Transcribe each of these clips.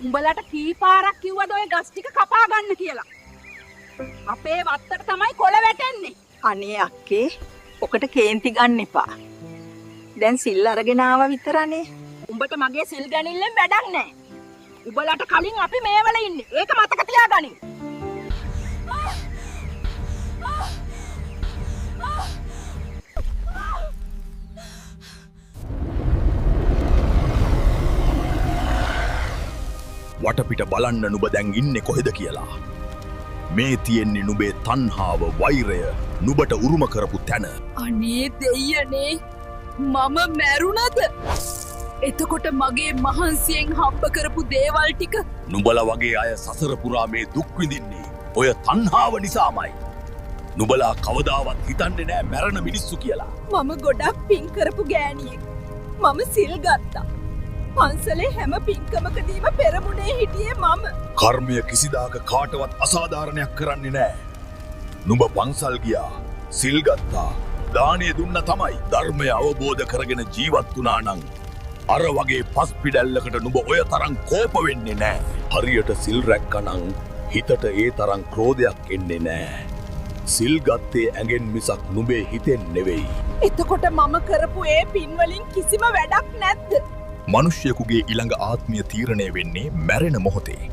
උඹලට කී පාරක් කිව්වද ඔය ගස් ටික කපා ගන්න කියලා? අපේ වත්තට තමයි කොළ වැටෙන්නේ. අනේ අක්කේ ඔකට කේන්ති ගන්න එපා. දැන් සිල් අරගෙන ආවා විතරනේ. උඹට මගේ සිල් ගැනිල්ලෙන් වැඩක් නැහැ. උඹලට කලින් අපි මේවල ඉන්නේ. ඒක මතක තියාගනින්. වටපිට බලන්න නුඹ දැන් ඉන්නේ කොහෙද කියලා. මේ තියෙන්නේ නුඹේ තණ්හාව, වෛරය, නුඹට උරුම කරපු තැන. අනේ දෙයියනේ මම මැරුණද? එතකොට මගේ මහන්සියෙන් හම්බ කරපු දේවල් ටික නුඹලා වගේ අය සසර පුරා මේ දුක් විඳින්නේ ඔය තණ්හාව නිසාමයි. නුඹලා කවදාවත් හිතන්නේ නෑ මැරෙන මිනිස්සු කියලා. මම ගොඩක් පින් කරපු ගෑණියෙක්. මම සිල් ගත්තා. පන්සලේ හැම පින්කමකදීම පෙරමුණේ හිටියේ මම. කර්මය කිසිදාක කාටවත් අසාධාරණයක් කරන්නේ නෑ. නුඹ පන්සල් ගියා, සිල් ගත්තා, දානය දුන්න තමයි ධර්මය අවබෝධ කරගෙන ජීවත් වුණා නම් අර වගේ පස් පිඩැල්ලකට නුඹ ඔය තරම් කෝප වෙන්නේ නෑ. හරියට සිල් රැක්කනම් හිතට ඒ තරම් ක්‍රෝධයක් එන්නේ නෑ. සිල් ගත්තේ ඇඟෙන් මිසක් නුඹේ හිතෙන් නෙවෙයි. එතකොට මම කරපු ඒ පින්වලින් කිසිම වැඩක් නැද්ද? මනුෂ්‍යයෙකුගේ ඊළඟ ආත්මය තීරණය වෙන්නේ මැරෙන මොහොතේ.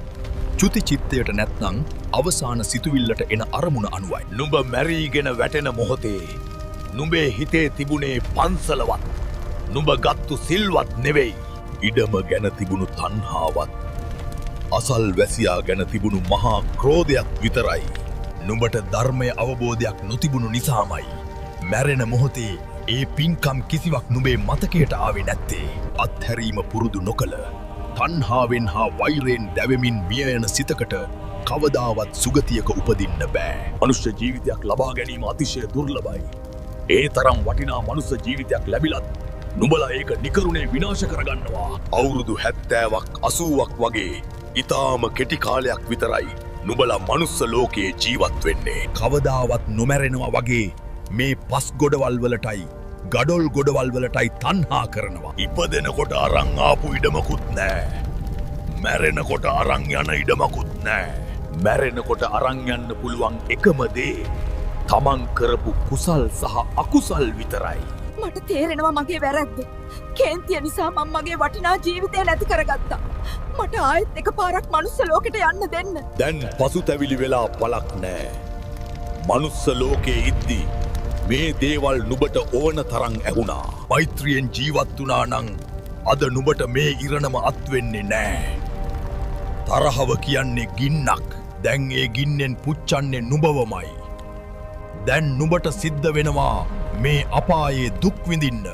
චුති චිත්තයට නැත්නම් අවසාන සිතුවිල්ලට එන අරමුණ අනුවයි. නුඹ මැරීගෙන වැටෙන මොහොතේ නුඹේ හිතේ තිබුණේ පන්සලවත්, නුඹ ගත්තු සිල්වත් නෙවෙයි. ඉඩම ගැන තිබුණු තණ්හාවත්, අසල් වැසියා ගැන තිබුණු මහා ක්‍රෝධයක් විතරයි. නුඹට ධර්මය අවබෝධයක් නොතිබුණු නිසාමයි මැරෙන මොහොතේ ඒ පින්කම් කිසිවක් නුඹේ මතකයට ආවේ නැත්තේ. අත්හැරීම පුරුදු නොකළ තණ්හාවෙන් හා වෛරයෙන් දැවෙමින් මිය යන සිතකට කවදාවත් සුගතියක උපදින්න බෑ. මනුෂ්‍ය ජීවිතයක් ලබා ගැනීම අතිශය දුර්ලභයි. ඒ තරම් වටිනා මනුෂ්‍ය ජීවිතයක් ලැබිලත් නුඹලා ඒක නිකරුණේ විනාශ කරගන්නවා. අවුරුදු 70ක් 80ක් වගේ ඊටාම කෙටි කාලයක් විතරයි නුඹලා මනුස්ස ලෝකයේ ජීවත් වෙන්නේ. කවදාවත් නොමැරෙනවා වගේ මේ පස් ගොඩවල් වලටයි, ගඩොල් ගොඩවල් වලටයි තණ්හා කරනවා. ඉපදෙනකොට අරන් ආපු ඉඩමකුත් නෑ. මැරෙනකොට අරන් යන ඉඩමකුත් නෑ. මැරෙනකොට අරන් යන්න පුළුවන් එකම දේ තමන් කරපු කුසල් සහ අකුසල් විතරයි. මට තේරෙනවා මගේ වැරැද්ද. කේන්තිය නිසා මම මගේ වටිනා ජීවිතය නැති කරගත්තා. මට ආයෙත් එකපාරක් මනුස්ස ලෝකෙට යන්න දෙන්න. දැන් පසුතැවිලි වෙලා පළක් නෑ. මනුස්ස ලෝකයේ ඉද්දී මේ දේවල් නුඹට ඕන තරම් ඇහුණා. මෛත්‍රියෙන් ජීවත් වුණා නම් අද නුඹට මේ ඉරණම අත්වෙන්නේ නෑ. තරහව කියන්නේ ගින්නක්. දැන් ඒ ගින්නෙන් පුච්චන්නේ නුඹවමයි. දැන් නුඹට සිද්ධ වෙනවා මේ අපායේ දුක් විඳින්න.